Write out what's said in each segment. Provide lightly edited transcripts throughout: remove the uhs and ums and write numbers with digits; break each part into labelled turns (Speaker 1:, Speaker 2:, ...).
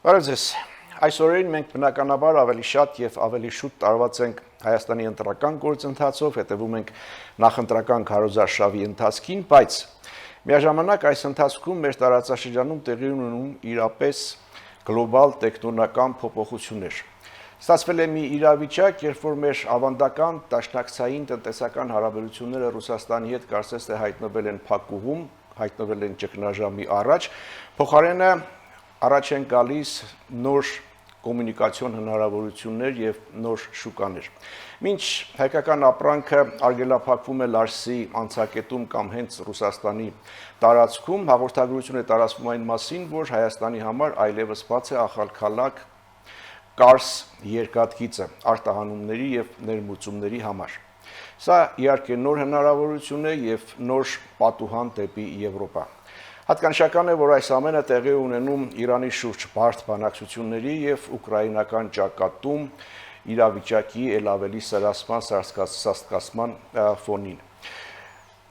Speaker 1: Բարև ձեզ։ Այս օրերին մենք բնականաբար ավելի շատ եւ ավելի շուտ տարված ենք Հայաստանի ընտրական գործընթացով, հետևում ենք նախընտրական քարոզարշավի ընթացքին, բայց միաժամանակ այս ընթացքում մեր տարածաշրջանում տեղի ունենում իրապես գլոբալ տեկտոնական փոփոխություններ։ Ստացվել է մի իրավիճակ, երբ որ մեր ավանդական դաշնակցային տնտեսական հարաբերությունները Ռուսաստանի հետ կարծես թե հայտնվել են փակուղում, հայտնվել են ճգնաժամի առաջ, փոխարենը առաջ են գալիս նոր կոմունիկացիոն հնարավորություններ եւ նոր շուկաներ։ Մինչ հայկական ապրանքը արգելափակվում է Լարսի անցակետում կամ հենց Ռուսաստանի տարածքում, հաղորդագրություն է տարածվում այն մասին, որ Հայաստանի համար այլևս բաց է ախալքալակ Կարս երկաթգիծը արտահանումների եւ ներմուծումների համար։ Սա իհարկե նոր հնարավորություն է եւ նոր պատուհան դեպի Եվրոպա։ Հատկանշական է, որ այս ամենը տեղի ունենում Իրանի շուրջ բարդ բանակցությունների եւ ուկրաինական ճակատում իրավիճակի ել ավելի սրասման, սաստկացման ֆոնին։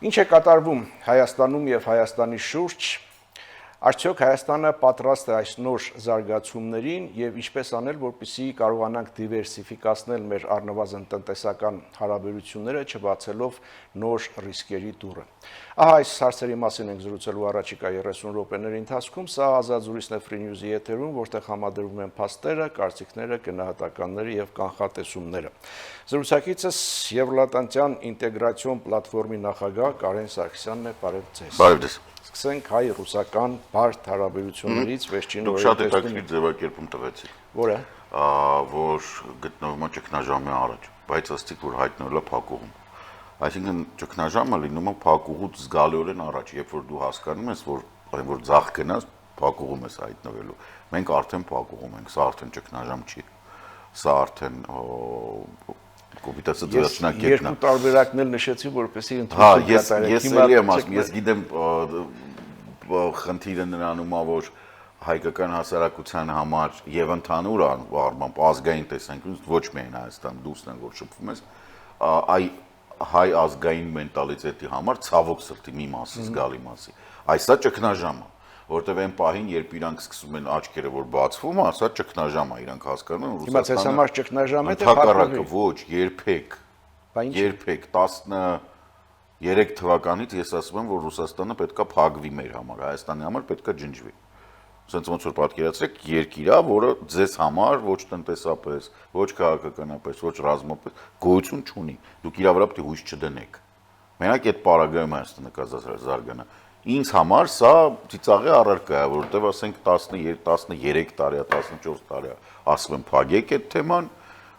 Speaker 1: Ինչ է կատարվում Հայաստանում եւ Հայաստանի շուրջ, արդյոք Հայաստանը պատրաստ է այս նոր զարգացումներին եւ ինչպես անել, որպեսզի կարողանանք դիվերսիֆիկացնել մեր առնվազն տնտեսական հարաբերությունները, չբացելով նոր ռիսկերի դուռը։ Ահա այս հարցերի մասին ենք զրուցելու առաջիկա 30 րոպեների ընթացքում։ Սա Ազատ զրույցն է Free News-ի եթերում, որտեղ համադրվում են փաստերը, կարծիքները, գնահատականները եւ կանխատեսումները։ Զրուցակիցս Եվրատլանտյան ինտեգրացիոն պլատֆորմի նախագահ Կարեն Սարգսյանն է, բարև ձեզ։
Speaker 2: Բարև ձեզ։
Speaker 1: Սկսենք հայ-ռուսական բարդ հարաբերություններից վերջին
Speaker 2: օրերին։ Դուք շատ հետաքրքիր ձևակերպում տվեցիք։
Speaker 1: Որը?
Speaker 2: Որ գտնվում է ճգնաժամի առաջ, բայց ըստիք որ հայտնվել է փակուղում։ Այսինքն ճգնաժամը լինում է փակուղուց զգալիորեն առաջ, երբ որ դու հասկանում ես, որ ձախ գնաս, փակուղում ես հայտնվելու։ Մենք արդեն փակուղում ենք, սա արդեն ճգնաժամ չի։ Սա արդեն կոպիտացած վերջնակետն է։
Speaker 1: Երկու տարբերակներ նշեցի, որպեսզի ընդհանուր կատարեք։
Speaker 2: Ես էլի եմ ասում, ես գիտեմ խնդիրը նրանում է, որ հայկական հասարակության համար եւ ընդհանուր առմամբ ազգային տեսանկյունից ոչ միայն Հայաստան դուսն են, որ շփվում ես, հայ ազգային մենտալիտետի համար ցավոք սրտի մի մասի զգալի մասի։ Այսա ճգնաժամ է, որտեղ այն պահին, երբ իրանք սկսում են աչքերը որ բացվում, ասա ճգնաժամ է, իրանք հասկանում են
Speaker 1: Ռուսաստանը։ Հիմա ցես համար ճգնաժամ է, թե
Speaker 2: փակառակը ոչ, երբեք։ Երբեք 13 թվականից ես ասում եմ, որ Ռուսաստանը պետքա փակվի մեր համար, Հայաստանի համար պետքա ջնջվի։ Սենց ոնց որ պատկերացրեք երկիր է, որը ձեզ համար ոչ տնտեսապես, ոչ քաղաքականապես, ոչ ռազմապես գոյություն չունի։ Դուք իրա վրա պետք է հույս չդնեք։ Մենակ այդ պարագայում Հայաստանը կզարգանա։ Ինձ համար սա ծիծաղի առարկա է, որովհետև ասենք 13 տարի, 14 տարի ասում եմ փակեք այդ թեման,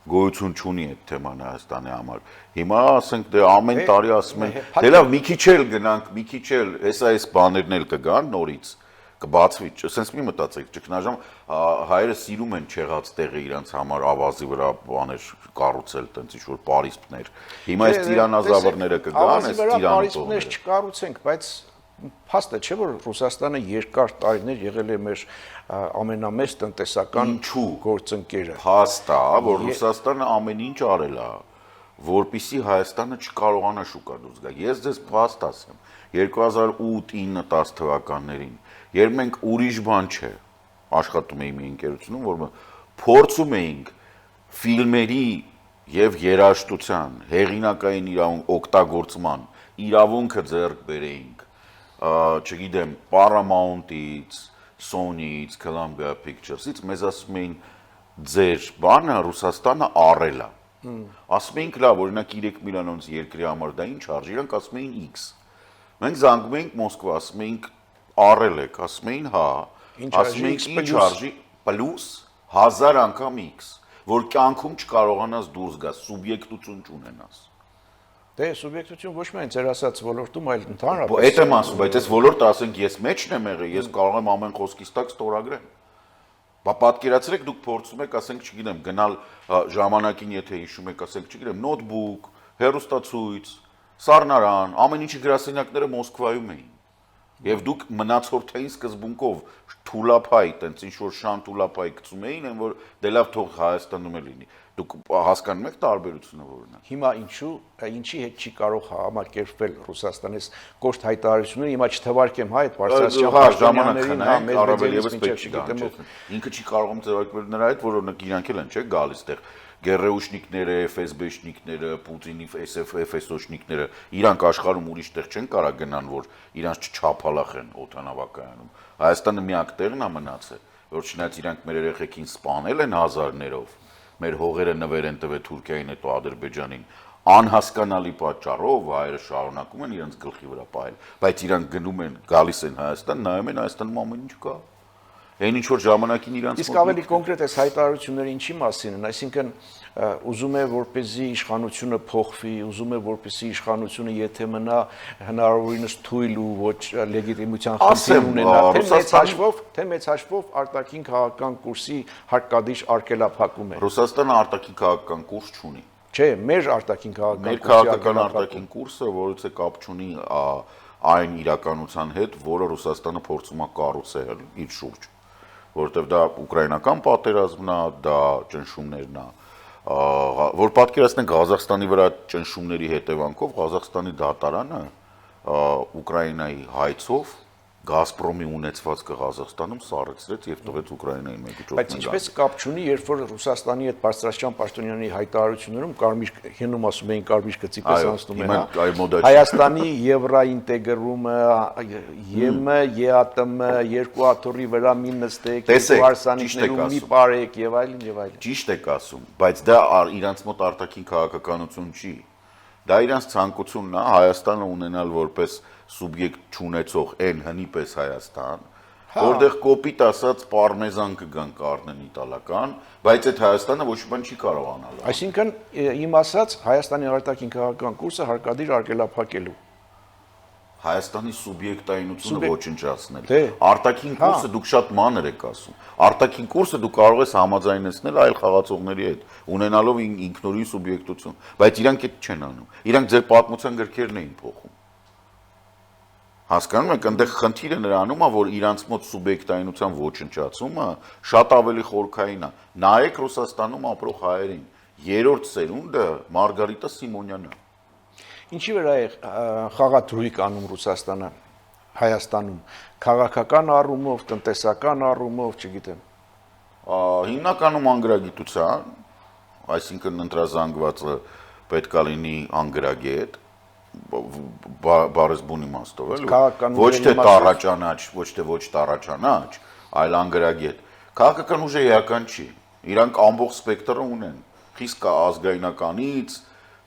Speaker 2: գոյություն չունի այդ թեման Հայաստանի համար։ Հիմա ասենք դե ամեն տարի ասում են, դե լավ մի քիչ էլ գնանք, մի քիչ էլ հեսա այս բաներն էլ կգան նորից, կբացվի, ասենց մի մտածեք, ճգնաժամ հայերը սիրում են չեղած տեղը իրանց համար ավազի վրա բաներ կառուցել, տենց ինչ-որ պարիսպներ։ Հիմա այս տիրանազավրները կգան, այս տիրանոցները
Speaker 1: չկառուցենք, բայց փաստ է, չէ՞ որ Ռուսաստանը երկար տարիներ եղել է մեր ամենամեծ տնտեսական գործընկերը։
Speaker 2: Փաստ է, որ Ռուսաստանը ամեն ինչ արել է, որպեսզի Հայաստանը չկարողանա շուկա դուրս գա։ Ես ձեզ փաստ ասեմ, 2008-9-10 թվականներին, երբ մենք ուրիշ բան չէ, աշխատում էի մի ընկերությունում, որ փորձում էինք ֆիլմերի եւ երաժշտության հեղինակային օգտագործման իրավունքը ձեռք բերեինք, չգիտեմ, Paramount-ից, Sony-ից, Columbia Pictures-ից, մեզ ասում էին ձեր բանը Ռուսաստանը առել է։ Ասում էինք լավ, օրինակ 3 միլիոնից երկրի համար դա ինչ արժի, իրանք ասում էին X։ Մենք զանգում էինք Մոսկվա, ասում էինք առել եք, ասում էին հա, ասում էինք ինչ արժի պլյուս 1000 անգամ X, որ կյանքում չկարողանաս դուրս գաս, սուբյեկտություն չունենաս։
Speaker 1: Դե սուբյեկտություն ոչ միայն ձեր ասած ոլորտում, այլ ընդհանրապես։
Speaker 2: Այդ եմ ասում, բայց այս ոլորտը ասենք ես մեջն եմ եղել, ես կարող եմ ամեն խոսքից տակ ստորագրեմ։ Բա պատկերացրեք դուք փորձում եք, ասենք, չգիտեմ, գնալ ժամանակին, եթե հիշում եք, ասենք, չգիտեմ, նոթբուք, հեռուստացույց, սառնարան, ամեն ինչի գրասենյակները Մոսկվայում էին։ Եվ դուք մնացորդային սկզբունքով թուլափայ, տենց ինչ որ շան թուլափայ գցում էին, այն որ դե լավ թող Հայաստանում է լինի։ Դուք հասկանում եք տարբերությունը որն է։
Speaker 1: Հիմա ինչի հետ չի կարող համակերպվել Ռուսաստանից կոշտ հայտարարությունները, հիմա չթվարկեմ այդ Բարձրաստիճան պաշտոնյաներին,
Speaker 2: առավել եւս պետք չի գան։ Ինքը չի կարողում ձևակերպել նրա հետ, որ օրինակ իրանք էլ են, չէ՞, գալիս տեղ ԳՌՈ-շնիկները, ՖՍԲ-շնիկները, Պուտինի ՖՍՕ-շնիկները, իրանք աշխարհում ուրիշ տեղ չեն կարող գնան, որ իրանք չչափալախեն օդանավակայանում։ Հայաստանը միակ տեղն է մնացել, որ չնայած իրանք մեր երեխեքին սպանել են հազարներով, մեր հողերը նվեր են տվել Թուրքիային, հետո Ադրբեջանին, անհասկանալի պատճառով հայերը շարունակում են իրենց գլխի վրա պահել, բայց իրանք գնում են, գալիս են Հայաստան, նայում են Հայաստանում ամեն ինչ կա։ Այն ինչ որ ժամանակին իրանց
Speaker 1: իսկ ավելի կոնկրետ այս հայտարարությունները ինչի մասին են, այսինքն ուզում է որպեսզի իշխանությունը փոխվի, ուզում է որպեսզի իշխանությունը եթե մնա հնարավորինս թույլ ու ոչ լեգիտիմության խնդիր ունենա, թե մեծ հաշվով արտաքին քաղաքական կուրսի հարկադիր արգելափակում է։
Speaker 2: Ռուսաստանը արտաքին քաղաքական կուրս չունի։
Speaker 1: Չէ, մեր արտաքին
Speaker 2: քաղաքական քաղաքական արտաքին կուրսը որից է կապ չունի այն իրականության հետ, որը Ռուսաստանը փորձում է կառուցել իր շուրջ, որովհետև դա ուկրաինական պատերազմն է, դա ճնշումներն է, որ պատկերացնենք Ղազախստանի վրա ճնշումների հետևանքով Ղազախստանի դատարանը Ուկրաինայի հայցով Գազպրոմի ունեցվածքը Ղազախստանում սառեցրեց եւ տվեց Ուկրաինային 1/4
Speaker 1: Բայց ինչպես կապ չունի, երբ որ Ռուսաստանի հետ Բարձրաստիճան պաշտոնյանի հայտարարություններում կարմիր հենում ասում էին կարմիր գծի պես անցնում է, Հայաստանի եվրոինտեգրումը, ԵՄ, ԵԱՏՄ, երկու աթոռի վրա մի նստեք, երկու հարսանիքներում մի պարեք եւ այլն եւ այլն։
Speaker 2: Ճիշտ եք ասում, բայց դա իրանց մոտ արտաքին քաղաքականություն չի։ Դա իրանց ցանկությունն է Հայաստանը ունենալ որպես սուբյեկտ չունեցող այն հնի պես Հայաստան, որտեղ կոպիտ ասած պարմեզան կգան կառնեն իտալական, բայց այդ Հայաստանը ոչ մի բան չի կարողանալ։
Speaker 1: Այսինքն իմ ասած Հայաստանի արտաքին քաղաքական կուրսը հարկադիր արգելափակելու։
Speaker 2: Հայաստանի սուբյեկտայինությունը ոչնչացնել։ Արտաքին կուրսը դուք շատ մանր եք ասում։ Արտաքին կուրսը դու կարող ես համաձայնեցնել այլ խաղացողների հետ, ունենալով ինքնուրույն սուբյեկտություն, բայց իրանք այդ չեն անում։ Իրանք ձեր պատմության գրքերն էին փոխում։ Հասկանում եք, այնտեղ խնդիրը նրանում է, որ իրանց մոտ սուբյեկտայինության ոչնչացումը շատ ավելի խորքային է։ Նայեք Ռուսաստանում ապրող հայերին, երրորդ սերունդը Մարգարիտա Սիմոնյանն է։
Speaker 1: Ինչի վրա է խաղադրույք անում Ռուսաստանը Հայաստանում, քաղաքական առումով, տնտեսական առումով, չգիտեմ։
Speaker 2: Հիմնականում անգրագիտության, այսինքն ընտրազանգվածը պետք է լինի անգրագետ, բառեզբուն իմաստով էլ, ոչ թե տառաճանաչ, ոչ թե ոչ տառաճանաչ, այլ անգրագետ։ Քաղաքական ուժը էական չի։ Իրանք ամբողջ սպեկտրը ունեն։ Խիստ ազգայնականից,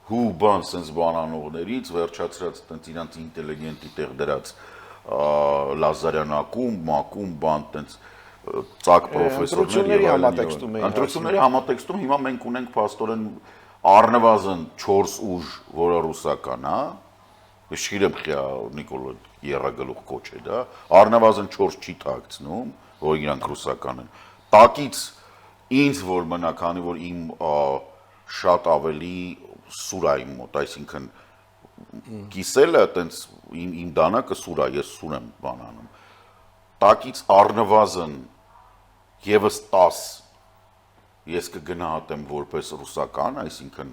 Speaker 2: հու բան sense բանանողներից, վերջացրած տենց իրանք ինտելիգենտի տեղ դրած Լազարյանակում, մակում բան տենց ծակ պրոֆեսորների ընտրությունների համատեքստում հիմա մենք ունենք փաստորեն առնվազն 4 ուժ, որը ռուսական է, Շիրեմ խիա Նիկոլա Երագլուխ կոչ է դա, առնվազն 4 չի թաքցնում, որ իրանք ռուսական են։ Տակից ինձ որ մնա, քանի որ իմ շատ ավելի սուր է իմ մոտ, այսինքն կիսելը այտենց իմ դանակը սուր է, ես սուր եմ բանանում։ Տակից առնվազն եւս 10 ես կգնահատեմ որպես ռուսական, այսինքն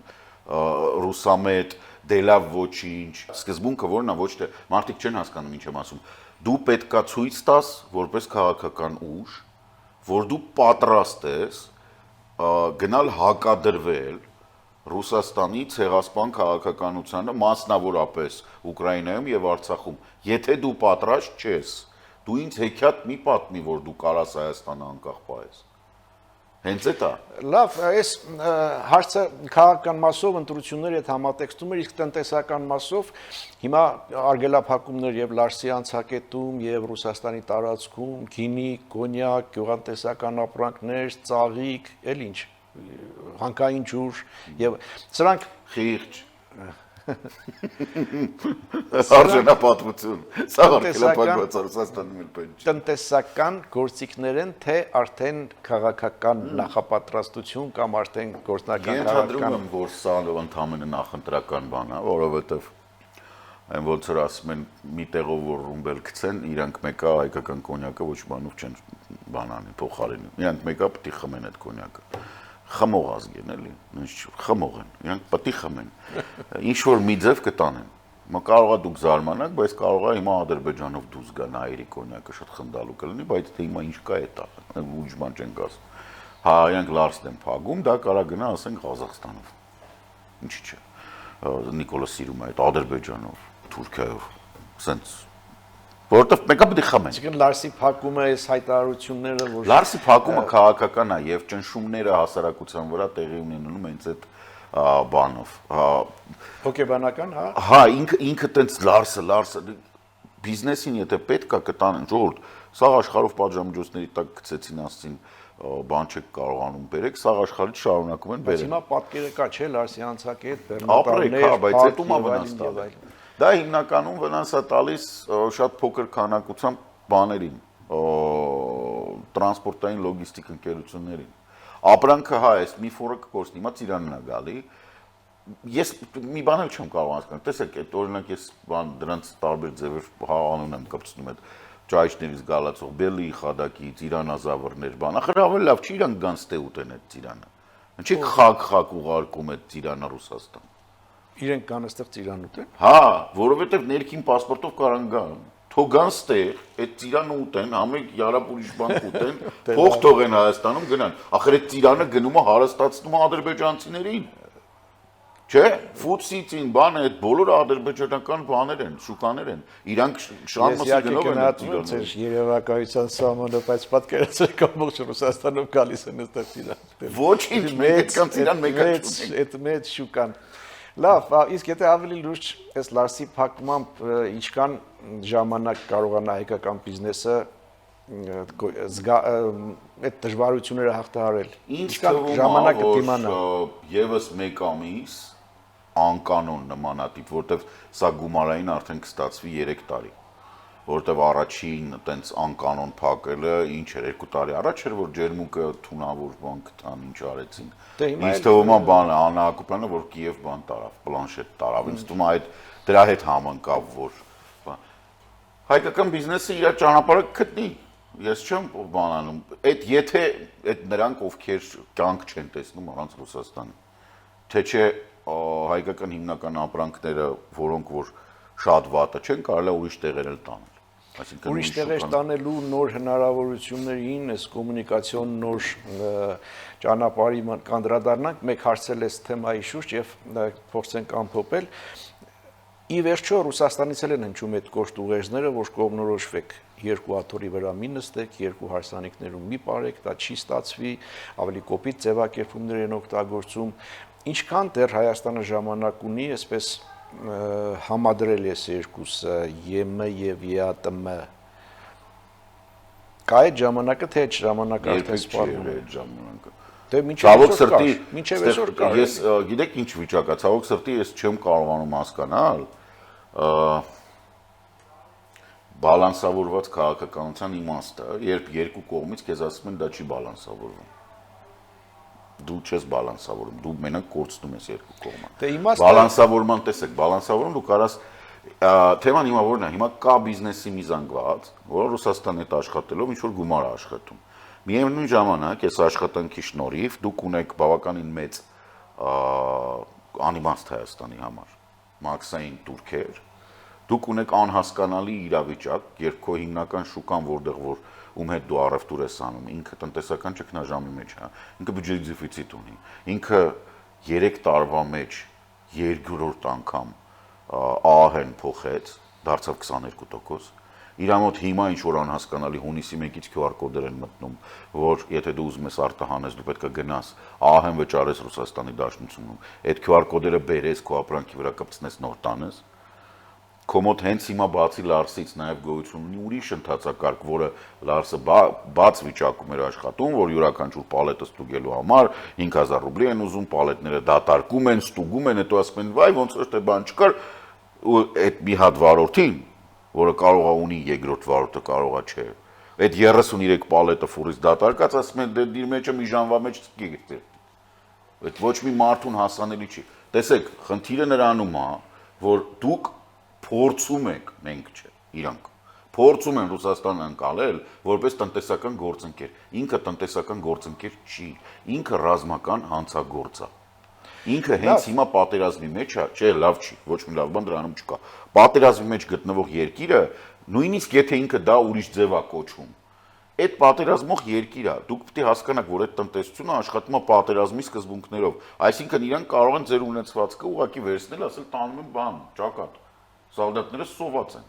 Speaker 2: ռուսամետ, դե լավ ոչինչ։ Սկզբունքը որն է, ոչ թե մարդիկ չեն հասկանում ինչ եմ ասում։ Դու պետքա ցույց տաս որպես քաղաքական ուժ, որ դու պատրաստ ես գնալ հակադրվել Ռուսաստանի ցեղասպան քաղաքականությանը, մասնավորապես Ուկրաինայում եւ Արցախում։ Եթե դու պատրաստ չես, դու ինձ հեքիաթ մի պատմի, որ դու կարաս Հայաստանը անկախ պահես։ Հենց էտա։
Speaker 1: Լավ, այս հարցը քաղաքական մասով ընտրությունների հետ համատեքստում էր, իսկ տնտեսական մասով հիմա արգելափակումներ եւ Լարսի անցակետում եւ Ռուսաստանի տարածքում գինի, կոնյակ, գյուղատնտեսական ապրանքներ, ծաղիկ, էլ ինչ, հանքային ջուր եւ սրանք
Speaker 2: խիղճ արժանապատվություն, սա արգելափակված Ռուսաստանում էլ բան չի։
Speaker 1: Տնտեսական գործիքներ են, թե արդեն քաղաքական նախապատրաստություն կամ արդեն գործնական
Speaker 2: քաղաքական։ Ենթադրում եմ, որ սա ընդհանրապես նախընտրական բան է, որովհետև այն ոնց որ ասում են, մի տեղով որ ռումբել գցեն, իրանք մեկը հայկական կոնյակը ոչ բանով չեն բանանի փոխարինի։ Իրանք մեկը պետք է խմեն այդ կոնյակը։ խմող ազգ են, էլի, խմող են, իրանք պետք է խմեն։ Ինչ որ մի ձև կտանեն։ Մա կարող է դուք զարմանաք, բայց կարող է հիմա Ադրբեջանով դուրս գա Նայիրի կոնյակը շատ խնդալու կլինի, բայց դե հիմա ինչ կա է դա, ուրիշ բան չենք ասում։ Հա, իրանք Լարսն են փագում, դա կարա գնա, ասենք Ղազախստանով։ Ինչի՞ չէ։ Նիկոլը սիրում է այդ Ադրբեջանով, Թուրքիայով, սենց որովհետև մեկը պետք է խմեն։
Speaker 1: Այսինքն Լարսի փակումը այս հայտարարությունները, որ
Speaker 2: Լարսի փակումը քաղաքական է եւ ճնշումները հասարակության վրա տեղի ունենում հենց այդ բանով։
Speaker 1: հոգեբանական, հա։
Speaker 2: Հա, ինքը տենց Լարսը բիզնեսին եթե պետք է կտանեն, ժողովուրդ, սաղ աշխարհով պատժամիջոցների տակ գցեցին, ասցին բան չեք կարողանում բերեք, սաղ աշխարհից շարունակում են
Speaker 1: Բայց
Speaker 2: բերել։
Speaker 1: հիմա պատկերը կա, չէ, Լարսի անցակետ,
Speaker 2: Ապրեք, հա, բայց այդ ումա վնաս
Speaker 1: եւ
Speaker 2: տալի։
Speaker 1: այլն։
Speaker 2: Դա հիմնականում վնաս է տալիս շատ փոքր քանակությամբ բաներին, տրանսպորտային լոգիստիկ ընկերություններին։ Ապրանքը հա, այս մի ֆորը կկորցնի, հիմա Ծիրանն է գալի։ Ես մի բան էլ չեմ կարող հասկանալ։ Տեսեք, այդ օրինակ ես բան դրանց տարբեր ձևեր հա անուն եմ կապցնում այդ ճայճներից գալացող բելի խադակի, ծիրանազավրներ բան։ Ախր ավելի լավ չի իրանք գան ստե ուտեն այդ ծիրանը։ Ինչի խակ ուղարկում այդ ծիրանը Ռուսաստան։
Speaker 1: Իրենք կան այստեղ ծիրան ուտեն։
Speaker 2: Հա, որովհետև ներքին պասպորտով կարան գան։ Թողան ստեղ, այդ ծիրանը ուտեն, համեք յարապ ուրիշ բան ուտեն, փող թողեն Հայաստանում գնան։ Ախր այդ ծիրանը գնում է հարստացնում է ադրբեջանցիներին։ Չէ, ֆուդսիցին բանը այդ բոլորը ադրբեջանական բաներ են, շուկաներ են։ Իրանք շանմասի գնով են
Speaker 1: ծիրանը։ Ես երևակայության սահմանը, բայց պատկերացրեք ամբողջ Ռուսաստանով գալիս են այստեղ ծիրան։
Speaker 2: Ոչինչ, մեկ կան ծիրան, մեկը
Speaker 1: չունեն։ Այդ մեծ շուկան։ Լավ, իսկ եթե ավելի լուրջ այս Լարսի փակմամբ ինչքան ժամանակ կարողանա հայկական բիզնեսը այդ դժվարությունները հաղթահարել։
Speaker 2: Ինչքան
Speaker 1: ժամանակ կդիմանա։
Speaker 2: Եվս մեկ ամիս անկանոն նմանատիպ, որտեվ սա գումարային արդեն կստացվի 3 տարի, որտեվ առաջին տենց անկանոն փակելը ինչ էր 2 տարի առաջ էր, որ ջերմուկը թունավոր բան կտան, ինչ արեցին։ Ինձ թվում է բանը Աննա Հակոբյանը, որ Կիև բան տարավ, պլանշետ տարավ, ինձ թվում է այդ դրա հետ համընկավ, որ հայկական բիզնեսը իր ճանապարհը գտնի։ Ես չեմ բանանում, այդ եթե այդ նրանք ովքեր կյանք չեն տեսնում առանց Ռուսաստանի, թե չէ հայկական հիմնական ապրանքները, որոնք որ շատ վատը չեն, կարելի է ուրիշ տեղեր էլ տանել։ Այսինքն
Speaker 1: ուրիշ տեղեր տանելու նոր հնարավորություններին, այս կոմունիկացիոն նոր ճանապարհի կանդրադառնանք, մեկ հարցել էս թեմայի շուրջ եւ փորձենք ամփոփել։ Ի վերջո Ռուսաստանից էլ են հնչում այդ կոշտ ուղերձները, որ կողմնորոշվեք երկու աթոռի վրա մի նստեք, երկու հարսանիքներում մի պարեք, դա չի ստացվի, ավելի կոպիտ ձևակերպումներ են օգտագործում։ Ինչքան դեռ Հայաստանը ժամանակ ունի, այսպես համադրել ես երկուսը, ԵՄ եւ ԵԱՏՄ։ Կա այդ ժամանակը, թե այդ ժամանակը արդեն սպառնում է այդ ժամանակը։ Դե մինչև այսօր կար։
Speaker 2: Ես գիտեք ինչ վիճակ է, ցավոք սրտի ես չեմ կարողանում հասկանալ բալանսավորված քաղաքականության իմաստը, երբ երկու կողմից քեզ ասում են դա չի բալանսավորվում։ Դու չես բալանսավորում, դու մենակ կորցնում ես երկու կողմը։
Speaker 1: Դե իմաստը
Speaker 2: բալանսավորման տեսեք, բալանսավորում դու կարաս թեման հիմա որն է, հիմա կա բիզնեսի մի զանգված, որը Ռուսաստանի հետ աշխատելով ինչ որ գումար է աշխատում։ Միևնույն ժամանակ այս աշխատանքի շնորհիվ դուք ունեք բավականին մեծ անիմաստ Հայաստանի համար, մաքսային турքեր, դուք ունեք անհասկանալի իրավիճակ, երբ քո հիմնական շուկան որտեղ որ ում հետ դու առևտուր ես անում, ինքը տնտեսական ճգնաժամի մեջ է, ինքը բյուջեի դեֆիցիտ ունի, ինքը 3 տարվա մեջ 2-րդ անգամ ԱԱՀ-ն փոխեց, դարձավ 22%։ Իրա մոտ հիմա ինչ որ անհասկանալի հունիսի 1-ից QR կոդեր են մտնում, որ եթե դու ուզում ես արտահանես, դու պետք է գնաս ԱԱՀ-ն վճարես Ռուսաստանի Դաշնությունում, այդ QR կոդերը բերես քո ապրանքի վրա կպցնես նոր տանես։ Քո մոտ հենց հիմա բացի Լարսից նաև գոյություն ունի ուրիշ ընթացակարգ, որը Լարսը բաց վիճակում էր աշխատում, որ յուրաքանչյուր պալետը ստուգելու համար 5000 ռուբլի են ուզում, պալետները դատարկում են, ստուգում են, հետո ասում են, վայ, ոնց որ թե բան չկար, ու այդ մի հատ վարորդին, որը կարող է ունի երկրորդ վարորդը կարող է չէ։ Այդ 33 պալետը ֆուրից դատարկած, ասում են, դե դիր մեջը մի ժամվա մեջ գիտի։ Այդ ոչ մի մարդուն հասանելի չի։ Տեսեք, խնդիրը նրանում է, որ դուք փորձում եք, մենք չէ, իրանք փորձում են Ռուսաստանը ընկալել որպես տնտեսական գործընկեր։ Ինքը տնտեսական գործընկեր չի, ինքը ռազմական հանցագործ է։ Ինքը հենց հիմա պատերազմի մեջ է, չէ, լավ չի, ոչ մի լավ բան դրանում չկա։ Պատերազմի մեջ գտնվող երկիրը, նույնիսկ եթե ինքը դա ուրիշ ձև է կոչվում, այդ պատերազմող երկիր է, դուք պետք է հասկանաք, որ այդ տնտեսությունը աշխատում է պատերազմի սկզբունքներով, այսինքն իրենք կարող են ձեր ունեցվածքը ուղղակի վերցնել, ասել տանում են բան, ճակատ։ Սալդատները սոված են։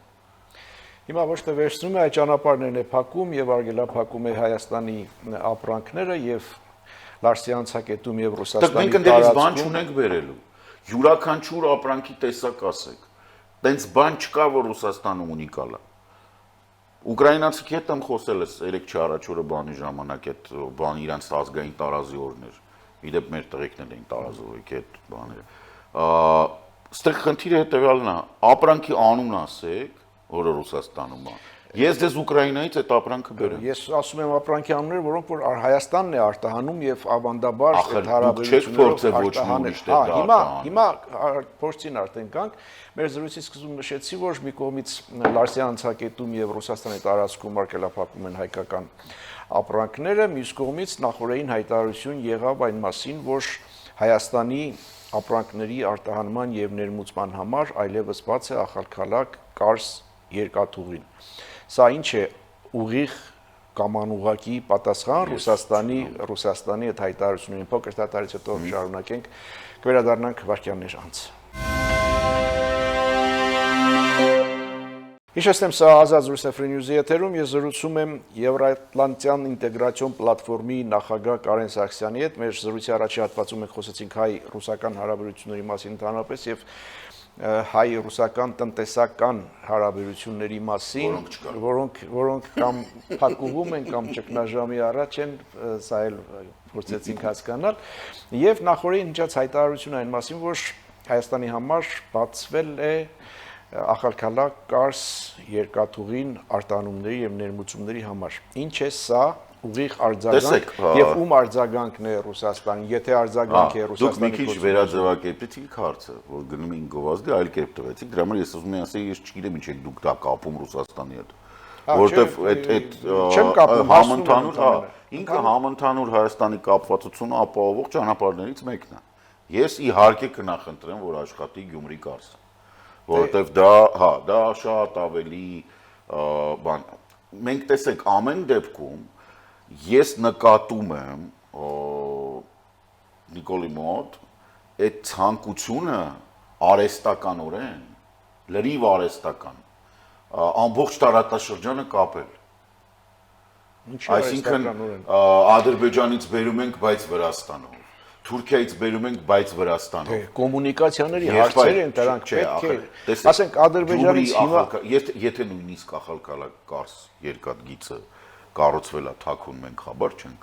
Speaker 1: Հիմա ոչ թե վերցնում է, այդ ճանապարհներն է փակում եւ արգելափակում է Հայաստանի ապրանքները եւ Լարսյանցակետում եւ Ռուսաստանի
Speaker 2: մենք ընդդեմ բան չունենք վերելու։ Յուրաքանչյուր ապրանքի տեսակ ասեք։ Տենց բան չկա, որ Ռուսաստանը ունիկալ է։ Ուկրաինացի հետ եմ խոսել ես 3 առաջ օրը բանի ժամանակ այդ բան իրանց ազգային տարազի օրներ։ Իդեպ մեր տղեկներն էին տարազողի այդ բաները։ Ստեղ խնդիրը հետեւյալն է, ապրանքի անուն ասեք, որը Ռուսաստանում է։ Ես դες Ուկրաինայից այդ ապրանքը բերեմ։
Speaker 1: Ես ասում եմ ապրանքի անուններ, որոնք որ Հայաստանն է արտահանում եւ ավանդաբար
Speaker 2: այդ հարաբերությունները
Speaker 1: հիմա փորձին արդեն կանք մեր զրույցի սկզբում նշեցի, որ մի կողմից Լարսյանցակետում եւ Ռուսաստանի տարածքում արգելափակում են հայկական ապրանքները, մյուս կողմից նախորդային հայտարարություն եղավ այն մասին, որ Հայաստանի ապրանքների արտահանման եւ ներմուծման համար այլևս բաց է Ախալքալակ Կարս երկաթուղին։ Սա ինչ է ուղիղ կամ անուղղակի պատասխան Ռուսաստանի այդ հայտարարություններին փոքր դատարից հետո շարունակենք կվերադառնանք վարքյաններ անց։ Հիշեցնեմ, սա Ազատ զրույց Free News-ի եթերում ես զրուցում եմ Եվրատլանտյան ինտեգրացիոն պլատֆորմի նախագահ Կարեն Սարգսյանի հետ։ Մեր զրույցի առաջի հատվածում մենք խոսեցինք հայ-ռուսական հարաբերությունների մասին ընդհանրապես եւ հայ-ռուսական տնտեսական հարաբերությունների մասին, որոնք կամ փակուղում են կամ ճգնաժամի առաջ են, սա էլ փորձեցինք հասկանալ, եւ նախորդին հնչած հայտարարությունը այն մասին, որ Հայաստանի համար բացվել է Ախալքալակ Կարս երկաթուղին արտանումների եւ ներմուծումների համար։ Ինչ է սա ուղիղ արձագանք եւ ում արձագանքն է Ռուսաստանի, եթե արձագանք է Ռուսաստանի։
Speaker 2: Դուք մի քիչ վերաձևակերպեցիք հարցը, որ գնում էին գովազդի, այլ կերպ տվեցիք, դրա համար ես ասում եմ, ասեի, ես չգիտեմ ինչ եք դուք դա կապում Ռուսաստանի հետ։ Որտեվ այդ համընդհանուր, ինքը համընդհանուր Հայաստանի կապվածությունը ապահովող ճանապարհներից մեկն է։ Ես իհարկե կնախընտրեմ, որ աշխատի Գյումրի Կարսը, որովհետև դա շատ ավելի բան։ Մենք տեսեք ամեն դեպքում ես նկատում եմ Նիկոլի մոտ այդ ցանկությունը արհեստականորեն, լրիվ արհեստական, ամբողջ տարածաշրջանը կապել։ Այսինքն Ադրբեջանից բերում ենք, բայց Վրաստանով, Թուրքիայից բերում ենք, բայց Վրաստանով։
Speaker 1: Կոմունիկացիաների հարցեր են դրանք, պետք է։ Ասենք Ադրբեջանից հիմա
Speaker 2: եթե նույնիսկ Ախալքալակ Կարս երկաթգիծը կառուցվել է թաքուն, մենք խաբար չենք։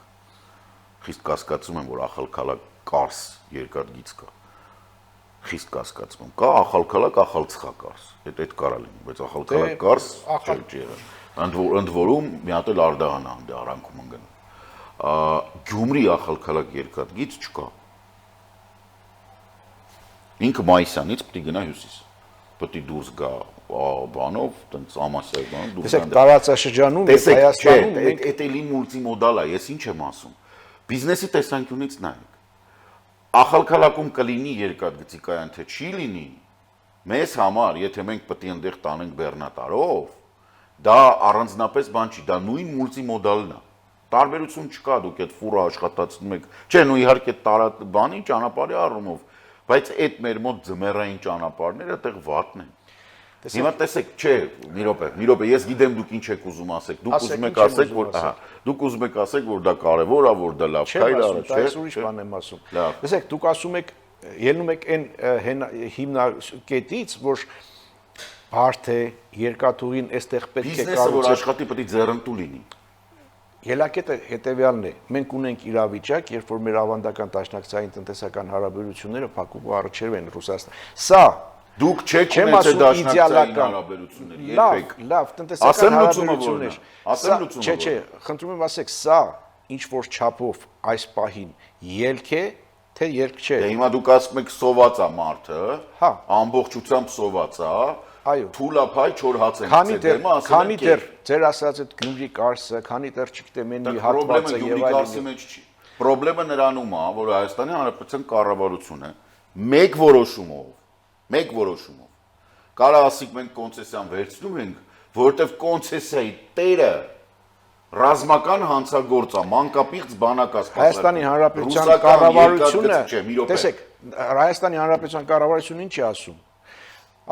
Speaker 2: Խիստ կասկածում եմ, որ Ախալքալակ Կարս երկաթգիծ կա։ Խիստ կասկածում եմ։ Կա Ախալքալակ Ախալցխակարս, այդ կարա լինի, բայց Ախալքալակ Կարս չէ։ Ընդ որում մի հատ էլ Արդահան է դե արանքում ընկնում։ Գյումրի Ախալքալակ երկաթգիծ չկա։ Ինքը Մայիսյանից պետք է գնա հյուսիս։ Պետք է դուրս գա բանով, տենց ամասյալ բանով դուրս գա։
Speaker 1: Տեսեք, տարածաշրջանում եւ Հայաստանում
Speaker 2: այդ էլի մուլտիմոդալ է, ես ինչ եմ ասում։ Բիզնեսի տեսանկյունից նայեք։ Ախալքալակում կլինի երկաթգծի կայան թե չի լինի, մեզ համար, եթե մենք պետք է այնտեղ տանենք բեռնատարով, դա առանձնապես բան չի, դա նույն մուլտիմոդալն է։ Տարբերություն չկա, դուք այդ ֆուրը աշխատացնում եք։ Չէ, նույն իհարկե բանի ճանապարհի առումով, բայց այդ մեր մոտ ձմեռային ճանապարհները այդտեղ վատն են։ Հիմա տեսեք, չէ, մի րոպե, ես գիտեմ դուք ինչ եք ուզում ասեք։ Դուք ուզում եք ասեք, որ դուք ուզում եք ասեք, որ դա կարևոր է, որ դա լավ քայլ է,
Speaker 1: չէ՞։ Դա ուրիշ բան եմ ասում։ Տեսեք, դուք ասում եք, ելնում եք այն հիմնակետից, որ բարդ է երկաթուղին այստեղ պետք է
Speaker 2: կառուցել։ Բիզնեսը որ աշխատի պետք է ձեռնտու լինի։
Speaker 1: Ելակետը հետևյալն է, մենք ունենք իրավիճակ, երբ որ մեր ավանդական դաշնակցային տնտեսական հարաբերությունները փակուղու առաջերով են Ռուսաստան։ Սա
Speaker 2: դուք չեք ունեցել դաշնակցային հարաբերություններ, երբեք։
Speaker 1: Լավ, տնտեսական հարաբերություններ։ Չէ, խնդրում եմ ասեք, սա ինչ որ չափով այս պահին ելք է, թե ելք չէ։
Speaker 2: Դե հիմա դուք ասում եք սոված է մարդը, ամբողջությամբ սոված է,
Speaker 1: այո,
Speaker 2: Փուլափայ չոր հաց են
Speaker 1: քանի դեռ ձեր ասած այդ Գյումրի կարսը, քանի դեռ չգիտեմ ենի հատվածը եւ այլն։
Speaker 2: Պրոբլեմը նրանում է, որ Հայաստանի Հանրապետության կառավարությունը մեկ որոշումով կարա ասիկ մենք կոնցեսիան վերցնում ենք, որովհետեւ կոնցեսիայի տերը ռազմական հանցագործ է, մանկապիղծ բանակասպասար։
Speaker 1: Հայաստանի Հանրապետության կառավարությունը, տեսեք, Հայաստանի Հանրապետության կառավարությունը ինչ է ասում։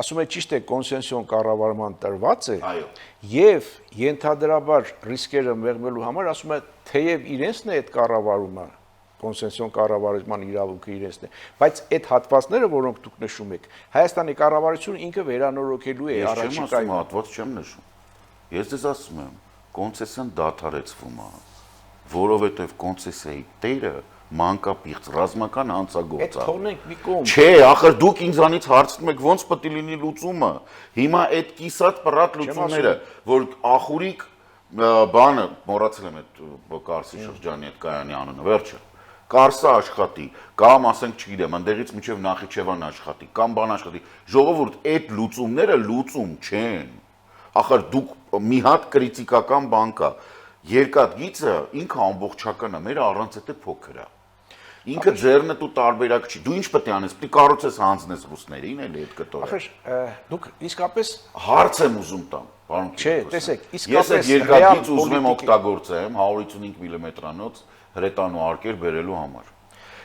Speaker 1: Ասում է ճիշտ է կոնսենսիոն կառավարման տրված է եւ ենթադրաբար ռիսկերը մեղմելու համար ասում է թեև իրենցն է այդ կառավարումը կոնսենսիոն կառավարման իրավունքը իրենցն է բայց այդ հատվածները որոնք դուք նշում եք Հայաստանի կառավարությունը ինքը վերանորոգելու է առաջիկայում
Speaker 2: հատված չեմ նշում ես դες ասում եմ կոնցեսիան դադարեցվում է որովհետեւ կոնցեսիայի տերը մանկապիղծ ռազմական հանցագործ է։
Speaker 1: Այդ թողնենք մի կողմ։
Speaker 2: Չէ, ախր դուք ինձանից հարցնում եք ոնց պետք է լինի լուծումը։ Հիմա այդ կիսած պրատ լուծումները, որ ախուրիկ բանը մոռացել եմ այդ Կարսի շրջանի այդ կայանի անունը, վերջը։ Կարսը աշխատի, կամ ասենք, չգիտեմ, ընդեղից մինչև Նախիջևան աշխատի, կամ բան աշխատի։ Ժողովուրդ, այդ լուծումները լուծում չեն։ Ախր դուք մի հատ կրիտիկական բան կա։ Երկաթգիծը ինքը ամբողջական է, մեր առանց այդ փոքր է։ Ինքը ձեռնտ ու տարբերակ չի։ Դու ինչ պետք է անես, պետք է կառուցես հանձնես ռուսներին, էլի այդ կտորը։
Speaker 1: Ախր դուք իսկապես
Speaker 2: հարց եմ ուզում տամ, պարոն։
Speaker 1: Չէ, տեսեք,
Speaker 2: իսկապես ես երկաթգիծ ուզում եմ օգտագործեմ 155 մմ-անոց հրետանու արկեր բերելու համար։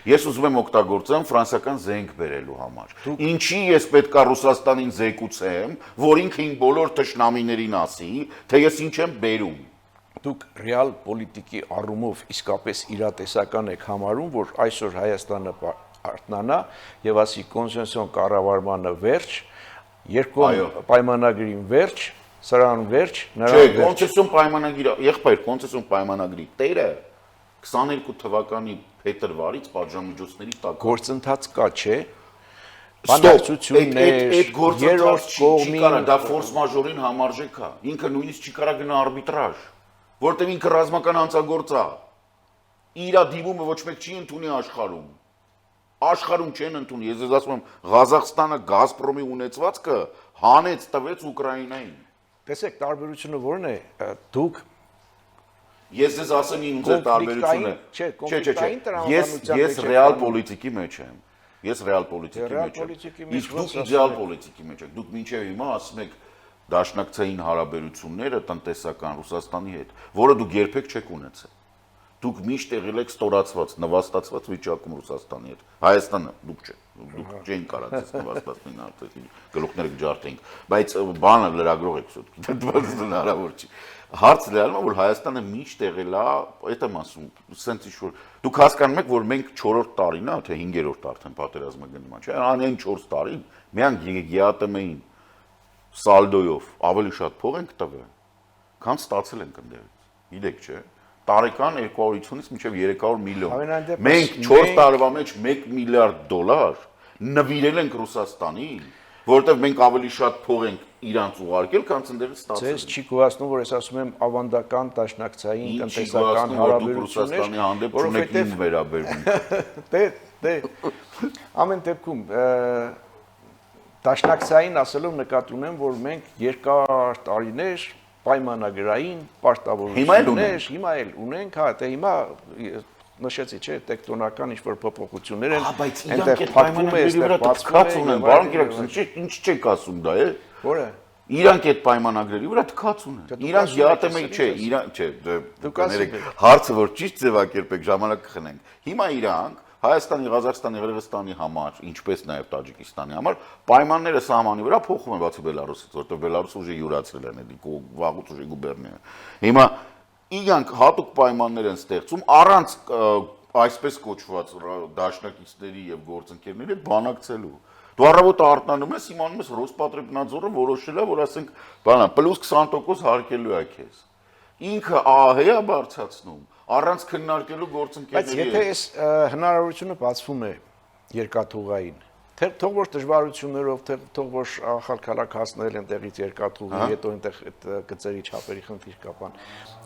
Speaker 2: Ես ուզում եմ օգտագործեմ ֆրանսիական զենք բերելու համար։ Ինչի ես պետք է Ռուսաստանին զեկուցեմ, որ ինքը ին բոլոր թշնամիներին ասի, թե ես ինչ եմ բերում։
Speaker 1: Դուք ռեալ պոլիտիկի առումով իսկապես իրատեսական եք համարում, որ այսօր Հայաստանը արթնանա եւ ասի կոնսենսիոն կառավարմանը վերջ, երկկողմ պայմանագրին վերջ, սրան վերջ, նրան
Speaker 2: վերջ։
Speaker 1: Չէ,
Speaker 2: կոնսենսիոն պայմանագրի, եղբայր, կոնսենսիոն պայմանագրի տերը 22 թվականի փետրվարից պատժամիջոցների տակ
Speaker 1: գործընթաց կա, չէ։ Բանակցություններ,
Speaker 2: այդ գործընթաց չի կարա, դա
Speaker 1: կողմի
Speaker 2: ֆորս մաժորին համարժեք է։ Ինքը նույնիսկ չի կարա գնա արբիտրաժ, որտեղ ինքը ռազմական հանցագործ է։ Իրա դիմումը ոչ մեկ չի ընդունի աշխարհում։ Աշխարհում չեն ընդունի։ Ես ասում եմ, Ղազախստանը Գազպրոմի ունեցվածքը հանեց, տվեց Ուկրաինային։
Speaker 1: Տեսեք, տարբերությունը ո՞րն է։ Դուք
Speaker 2: Ես ձեզ ասեմ ինձ տարբերությունը։
Speaker 1: կոնֆլիկտային տրամաբանության
Speaker 2: Ես ռեալ պոլիտիկի մեջ եմ։ Ես ռեալ պոլիտիկի մեջ եմ։ Իսկ դուք իդեալ պոլիտիկի մեջ եք։ Դուք մինչև հիմա ասում եք դաշնակցային հարաբերությունները տնտեսական Ռուսաստանի հետ, որը դուք երբեք չեք ունեցել։ Դուք միշտ եղել եք ստորացված, նվաստացված վիճակում Ռուսաստանի հետ։ Հայաստանը դուք չեն կարած նվաստացնին արդեն գլուխները կջարդենք, բայց բանը լրագրող եք շուտ, դուք հնարավոր չի։ Հարցը լրանում է, որ Հայաստանը միշտ եղել է, այդ եմ ասում, սենց ինչ-որ դուք հասկանում եք, որ մենք 4-րդ տարին է, թե 5-րդ արդեն պատերազմը գնում է, չէ՞, այն 4 տարին միայն ԵԱՏՄ-ին սալդոյով ավելի շատ փող ենք տվել, քան ստացել ենք ընդդեղից։ Գիտեք, չէ՞։ Տարեկան 250-ից մինչև 300 միլիոն։ Մենք 4 տարվա մեջ 1 միլիարդ դոլար նվիրել ենք Ռուսաստանին, որովհետև մենք ավելի շատ փող ենք իրանց ուղարկել, քան ընդդեղից ստացել։
Speaker 1: Ձեզ չի գոհացնում, որ ես ասում եմ ավանդական դաշնակցային տնտեսական հարաբերություններ,
Speaker 2: որովհետև վերաբերվում։
Speaker 1: Դե ամեն դեպքում դաշնակցային ասելով նկատի ունեմ, որ մենք երկար տարիներ պայմանագրային պարտավորություններ հիմա էլ ունենք, հա, դե հիմա նշեցի, չէ, տեկտոնական ինչ-որ փոփոխություններ են,
Speaker 2: այնտեղ փակվում է, այստեղ բացվում է, բարոն Կիրակոսյան, ինչ չեք ասում դա, է։
Speaker 1: Որը։
Speaker 2: Իրանք այդ պայմանագրերի վրա թքած ունեն։ Իրանք ԵԱՏՄ-ի չէ, չէ, հարցը որ ճիշտ ձևակերպեք, ժամանակ կխնենք։ Հիմա իրանք Հայաստանի, Ղազախստանի, Ղրղստանի համար, ինչպես նաև Տաջիկստանի համար պայմանները սահմանի վրա փոխում են բացի Բելարուսից, որտեղ Բելարուսը ուժի յուրացրել են, էլի վաղուց ուժի գուբերնիա։ Հիմա իրանք հատուկ պայմաններ են ստեղծում առանց այսպես կոչված դաշնակիցների եւ գործընկերների հետ բանակցելու։ Դու առավոտը արթնանում ես, իմանում ես Ռոսպատրիբնadzորը որոշել է, որ ասենք, բանա, +20% հարկելու է քեզ։ Ինքը ԱԱՀ-ը բարձրացնում առանց քննարկելու գործընկերների։
Speaker 1: Բայց եթե այս հնարավորությունը բացվում է երկաթուղային, Թող որ դժվարություններով, թող որ ախալքալակ հասնել այնտեղից երկաթուղի, հետո այնտեղ այդ գծերի չափերի խնդիր կապան։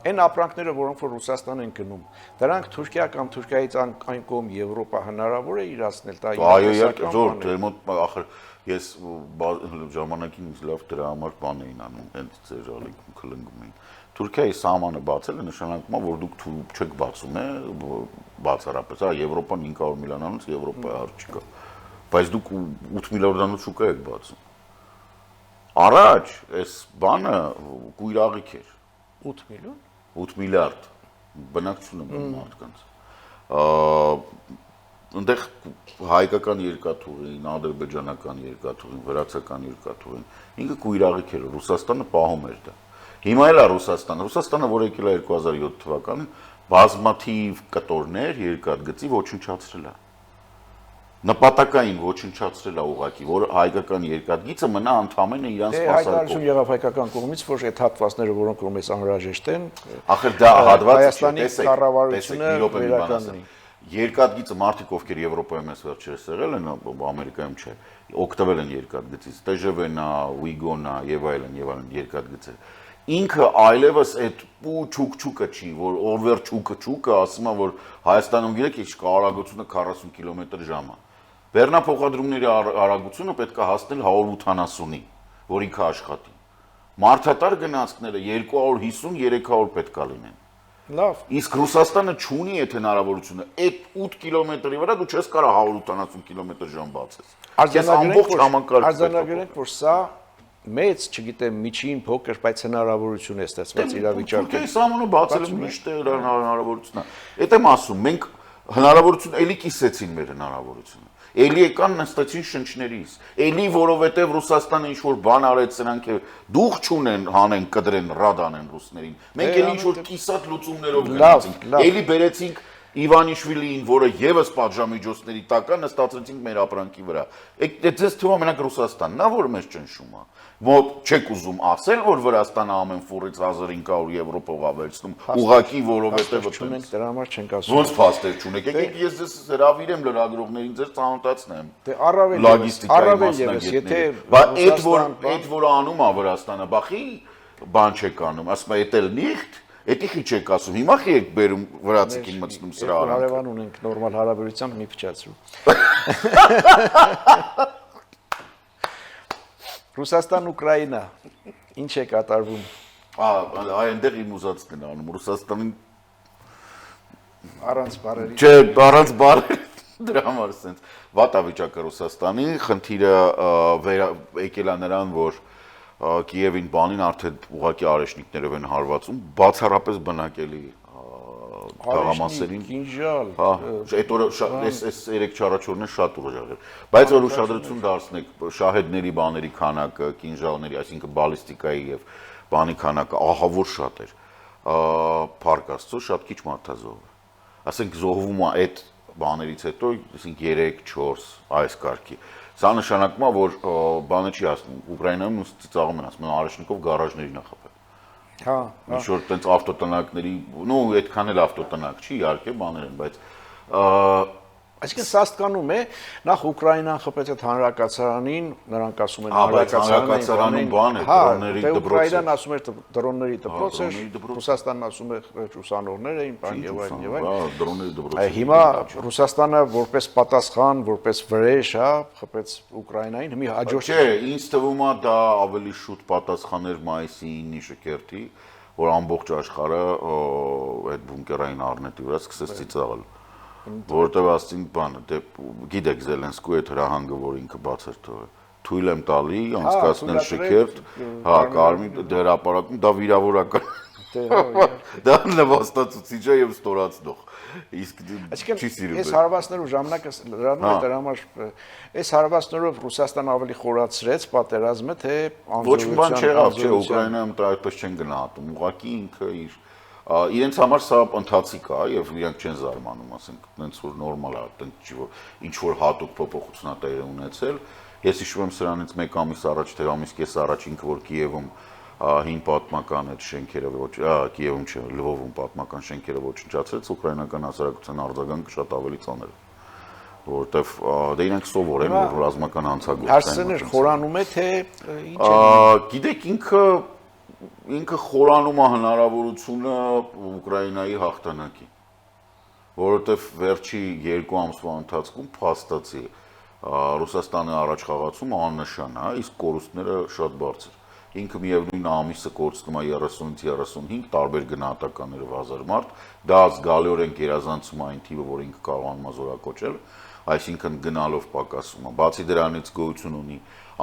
Speaker 1: Այն ապրանքները, որոնք որ Ռուսաստան են գնում, դրանք Թուրքիա կամ Թուրքիայից այն կողմ Եվրոպա հնարավոր է իրացնել դա
Speaker 2: իրացական բան։ Այո, մոտ ախր ես ժամանակին լավ դրա համար բան էին անում, հենց ձեր ալիքում քլնգում էին։ Թուրքիայի սահմանը բացելը նշանակում է, որ դուք չեք բացում, բացառապես, Եվրոպան 500 միլիոնանոց Եվրոպայի հարց չկա։ Բայց դուք 8 միլիարդանոց շուկա եք բացում։ Առաջ այս բանը կույրաղիք էր։
Speaker 1: 8 միլիոն։
Speaker 2: 8 միլիարդ բնակչություն ունի մարդկանց։ Այնտեղ հայկական երկաթուղին, ադրբեջանական երկաթուղին, վրացական երկաթուղին, ինքը կույրաղիք էր, Ռուսաստանը պահում էր դա։ Հիմա էլ է Ռուսաստանը, որ եկել է 2007 թվականին, բազմաթիվ կտորներ երկաթգծի ոչնչացրել է։ Նպատակային ոչնչացրել է ուղղակի, որ հայկական երկաթգիծը մնա ընդամենը իրանց սպասարկող։
Speaker 1: Հայտարարություն եղավ հայկական կողմից, որ այդ հատվածները, որոնք որ մեզ անհրաժեշտ են,
Speaker 2: ախր դա հատվածը
Speaker 1: Հայաստանի կառավարությունը վերականգնի։
Speaker 2: Երկաթգիծը մարդիկ, ովքեր Եվրոպայում ես վերջերս եղել են, Ամերիկայում չէ, օգտվել են երկաթգծից, TGV-նա, Ouigo-նա եւ այլն երկաթգծեր։ Ինքը այլևս այդ չուկ-չուկը չի, որ օրվեր չուկը ասում է, որ Հայաստանում գիտեք, ինչ կա արագությունը 40 կմ/ժ։ Բեռնափոխադրումների արագությունը պետք է հասնել 180-ի, որ ինքը աշխատի։ Մարդատար գնացքները 250-300 պետք է լինեն։
Speaker 1: Լավ։
Speaker 2: Իսկ Ռուսաստանը չունի այդ հնարավորությունը։ Այդ 8 կիլոմետրի վրա դու չես կարող 180 կմ/ժ բացես։
Speaker 1: Արձանագրենք, որ սա մեծ, չգիտեմ, միջին, փոքր, բայց հնարավորություն է ստեղծված իրավիճակում։
Speaker 2: Թուրքիայի սահմանը բացել միշտ հնարավորությունն է։ Այդ եմ ասում, մենք հնարավորություն էլի կիսեցին մեր հնարավորությունը։ Էլի եկան նստեցին շնչներիս։ Էլի որովհետև Ռուսաստանը ինչ որ բան արեց, սրանք դուխ չունեն, հանեն, կդրեն, ռադ անեն ռուսներին։ Մենք էլի ինչ որ կիսատ լուծումներով գնացինք։ Էլի բերեցինք Իվանիշվիլին, որը եւս պատժամիջոցների տակ է, նստացրեցինք մեր ապրանքի վրա։ Այդ ձեզ թվում է մենակ Ռուսաստանն է, որ մեզ ճնշում է։ Ո՞տ չեք ուզում ասել, որ Վրաստանը ամեն ֆուրից 1500 եվրո փողավերցնում, ուղակի որովհետեւ
Speaker 1: չունենք դրա համար չենք ասում։
Speaker 2: Ոնց փաստեր չունեք։ Եկեք ես ձեզ հրավիրեմ լրագրողներին, ձեզ ծանոթացնեմ։
Speaker 1: Դե առավել եւս, եթե
Speaker 2: այդ որ անում է Վրաստանը, բախի բան չեք անում, ասում է էտել նիխտ Էդի քիչ եք ասում, հիմա խի եք բերում վրացիկին մտցնում սրա արանքը։
Speaker 1: Հարևան ունենք նորմալ հարաբերությամբ մի փչացրու։ Ռուսաստան-Ուկրաինա ինչ է կատարվում։
Speaker 2: Այնտեղ իմ ուզածն են անում, Ռուսաստանին
Speaker 1: առանց բարերի։
Speaker 2: Չէ, առանց բարերի դրա համար sense վատա վիճակը Ռուսաստանի, խնդիրը եկել է նրան, որ Կիևին բանին արդեն ուղղակի արեշնիկներով են հարվածում, բացառապես բնակելի թաղամասերին։
Speaker 1: Կինժալ։
Speaker 2: Այդ օրը այս 3-4 օրն շատ ուժեղ էր։ Բայց որ ուշադրություն դարձնեք շահեդների բաների քանակը, կինժալների, այսինքն բալիստիկայի եւ բանի քանակը ահա որ շատ էր։ Փառք Աստծո, շատ քիչ մարդազոհ։ Ասենք զոհվում է այդ բաներից հետո, այսինքն 3-4 այս կարգի։ Սա նշանակում է, որ բանը չի ասում, Ուկրաինայում ծիծաղում են ասում, արեշնիկով գարաժների նախապել։
Speaker 1: Հա,
Speaker 2: ինչ որ տենց ավտոտնակների, նո, այդքան էլ ավտոտնակ չի, իհարկե բաներ են, բայց
Speaker 1: Այսինքն սա ստկանում է, նախ Ուկրաինան խփեց այդ հանրակացարանին, նրանք ասում են
Speaker 2: հանրակացարանում բան է, դրոնների դպրոց։
Speaker 1: Ուկրաինան ասում է դրոնների դպրոց է, Ռուսաստանն ասում է ուսանողներ էին, բան եւ այլն եւ այլն։
Speaker 2: Դրոնների դպրոց։
Speaker 1: Հիմա Ռուսաստանը որպես պատասխան, որպես վրեժ, հա, խփեց Ուկրաինային, հիմա հաջորդ
Speaker 2: Չէ, ինձ թվում է դա ավելի շուտ պատասխան էր մայիսի 9-ի շքերթի, որ ամբողջ աշխարհը այդ բունկերային առնետի վրա սկսեց ծիծաղել։ Որտեւ ասին բանը, դե գիտեք Զելենսկու այդ հրահանգը, որ ինքը բացեր թողել։ Թույլ եմ տալի անցկացնել շքերթ, հա, կարմիր դերապարակում, դա վիրավորական։ Դա նվաստացուցիչ է եւ ստորացնող։ Իսկ չի սիրում։
Speaker 1: Այս հարվածներով ժամանակը լրանում է դրա համար այս հարվածներով Ռուսաստանը ավելի խորացրեց պատերազմը, թե
Speaker 2: ոչ մի բան չեղավ, չէ, Ուկրաինայում դա այդպես չեն գնահատում։ Ուղղակի ինքը իր իրենց համար սա ընթացիկ է եւ իրենք չեն զարմանում, ասենք, այնց որ նորմալ է, այնց չի որ ինչ որ հատուկ փոփոխություն է տեղի ունեցել։ Ես հիշում եմ սրանից 1 ամիս առաջ, թե ամիս կես առաջ ինքը որ Կիևում հին պատմական այդ շենքերը ոչ, Կիևում չէ, Լվովում պատմական շենքերը ոչնչացրեց, ուկրաինական հասարակության արձագանքը շատ ավելի ծանր է։ որովհետև դե իրենք սովոր են, որ ռազմական անցագործային։
Speaker 1: Հարցներ խորանում է թե ինչ է։
Speaker 2: Գիտեք, ինքը խորանում է հնարավորությունը Ուկրաինայի հաղթանակի, որովհետև վերջի 2 ամսվա ընթացքում փաստացի Ռուսաստանի առաջ խաղացումը աննշան է, իսկ կորուստները շատ բարձր։ Ինքը միևնույն ամիսը կորցնում է 30-35 տարբեր գնահատականներով 1000 մարդ, դա զգալիորեն գերազանցում է այն թիվը, որ ինքը կարողանում է զորակոչել, այսինքն գնալով պակասում է։ Բացի դրանից գոյություն ունի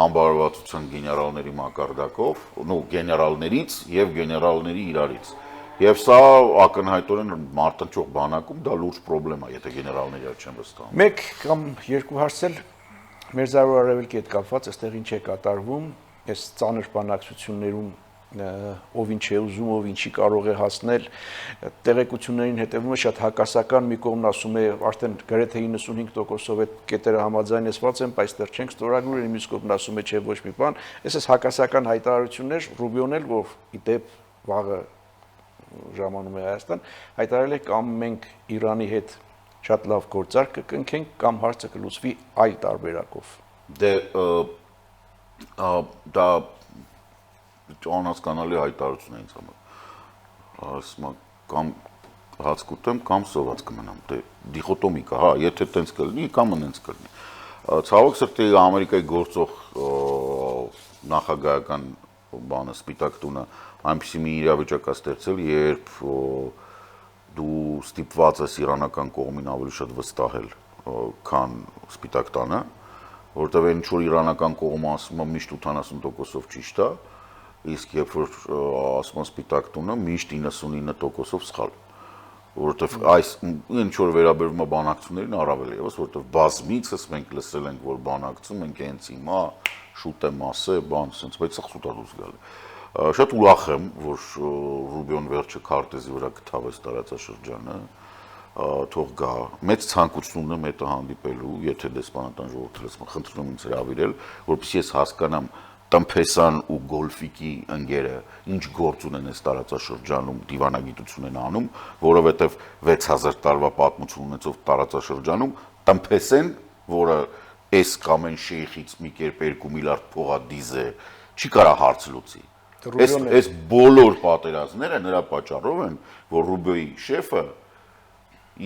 Speaker 2: անբարոյացության գեներալների մակարդակով, գեներալներից եւ գեներալների իրարից։ Եվ սա ակնհայտորեն մարտնչող բանակում դա լուրջ խնդրեմ է, եթե գեներալների հետ չեն վստահում։
Speaker 1: Մեկ կամ երկու հարցել Մերձավոր Արևելքի հետ կապված, այստեղ ինչ է կատարվում, այս ծանր բանակցություններում ով ինչ է ուզում, ով ինչի կարող է հասնել, տեղեկություններին հետևում է շատ հակասական, մի կողմն ասում է արդեն գրեթե 95%-ով այդ կետերը համաձայնեցված են, բայց դեռ չենք ստորագրել, մյուս կողմն ասում է չէ ոչ մի բան, այս հակասական հայտարարություններ Ռուբիոն էլ, որ ի դեպ վաղը ժամանում է Հայաստան, հայտարարել է կամ մենք Իրանի հետ շատ լավ գործարք կկնքենք, կամ հարցը կլուծվի այլ տարբերակով։
Speaker 2: Դե դա անհասկանալի հայտարարություն է ինձ համար։ Ասում եմ կամ հաց կուտեմ, կամ սոված կմնամ։ Դե դիխոտոմիկա, հա, եթե տենց կլինի, կամ այնց կլինի։ Ցավոք սրտի Ամերիկայի գործող նախագահական բանը Սպիտակ տունը այնպեսի մի իրավիճակ է ստեղծել, երբ դու ստիպված ես իրանական կողմին ավելի շատ վստահել, քան Սպիտակ տանը, որտեղ ինչ որ իրանական կողմը ասում է միշտ 80%-ով ճիշտ է, իսկ երբ որ ասում են Սպիտակ տունը միշտ 99%-ով սխալ, որովհետև այս ինչ որ վերաբերվում է բանակցություններին առավել եւս, որովհետև բազմիցս մենք լսել ենք, որ բանակցում ենք հենց հիմա շուտ է մասը, բան, sense, բայց սա սուտ է դուրս գալի։ Շատ ուրախ եմ, որ Ռուբիոն վերջը քարտեզի վրա գտավ տարածաշրջանը, թող գա։ Մեծ ցանկություն ունեմ հետը հանդիպելու, եթե դեսպանատան ժողովուրդը լսում, խնդրում եմ ինձ հրավիրել, որպեսզի ես հասկանամ Տնփեսան ու Գոլֆիկի ընկերը ինչ գործ ունեն այս տարածաշրջանում, դիվանագիտություն են անում, որովհետև 6000 տարվա պատմություն ունեցող տարածաշրջանում Տնփեսեն, որը այս կամ այն շեյխից մի կերպ 2 միլիարդ փողադիզ է, չի կարա հարց լուծի։ Այս բոլոր պատերազմները նրա պատճառով են, որ Ռուբիոյի շեֆը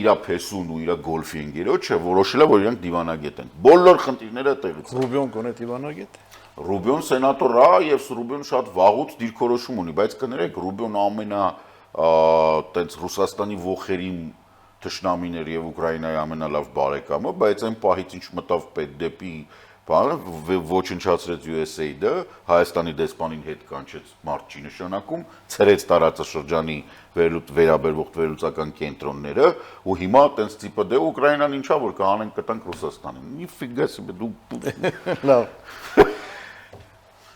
Speaker 2: իր փեսուն ու իր գոլֆի ընկերոջը որոշել է, որ իրանք դիվանագետ են։ Բոլոր խնդիրները տեղից են։
Speaker 1: Ռուբիոն կոնե դիվանագետ է։
Speaker 2: Ռուբիոն սենատոր է եւ Ռուբիոն շատ վաղուց դիրքորոշում ունի, բայց կներեք, Ռուբիոն ամենա տենց Ռուսաստանի ողերին թշնամիներ եւ Ուկրաինայի ամենալավ բարեկամը, բայց այն պահից ինչ մտավ պետդեպի բանը, ոչնչացրեց USAID-ը, Հայաստանի դեսպանին հետ կանչեց մարդ չի նշանակում, ցրեց տարածաշրջանի վերաբերող վերլուծական կենտրոնները ու հիմա տենց տիպը դե Ուկրաինան ինչա որ կհանենք կտանք Ռուսաստանին։ Մի ֆիգա себе դու
Speaker 1: լավ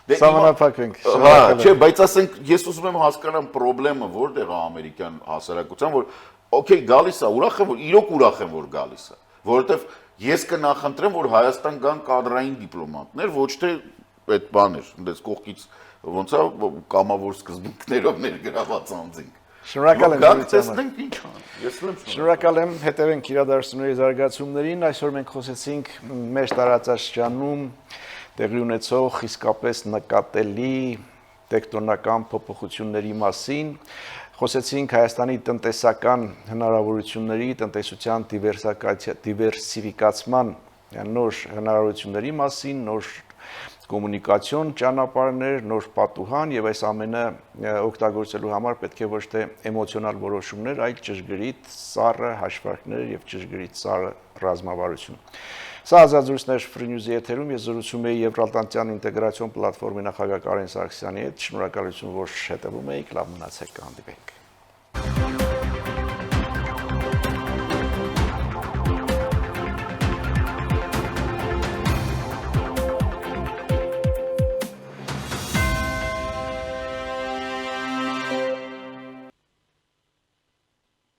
Speaker 1: Սահմանափակ ենք։
Speaker 2: Հա, չէ, բայց ասենք ես ուզում եմ հասկանամ խնդրեմը որտեղ է ամերիկյան հասարակության, որ օքեյ գալիս է, ուրախ եմ, որ իրոք ուրախ եմ, որ գալիս է, որովհետև ես կնախընտրեմ, որ Հայաստան գան կադրային դիպլոմատներ, ոչ թե այդ բաներ, այնպես կողքից ոնց է կամավոր սկզբունքներով ներգրաված անձինք։
Speaker 1: Շնորհակալ եմ։
Speaker 2: Տեսնենք ինչ ան։ Ես եմ
Speaker 1: շնորհակալ եմ, հետևենք իրադարձությունների զարգացումներին։ Այսօր մենք խոսեցինք մեր տարածաշրջանում տեղի ունեցող իսկապես նկատելի տեկտոնական փոփոխությունների մասին, խոսեցինք Հայաստանի տնտեսական հնարավորությունների, տնտեսության դիվերսիֆիկացման նոր հնարավորությունների մասին, նոր կոմունիկացիոն ճանապարհներ, նոր պատուհան եւ այս ամենը օգտագործելու համար պետք է ոչ թե էմոցիոնալ որոշումներ, այլ ճշգրիտ սառը հաշվարկներ եւ ճշգրիտ սառը ռազմավարություն։ Սա ազատություններ Free News-ի եթերում ես զրուցում եի Եվրատլանտյան ինտեգրացիոն պլատֆորմի նախագահ Կարեն Սարգսյանի հետ։ Շնորհակալություն, որ հետևում եք, լավ մնացեք, կհանդիպենք։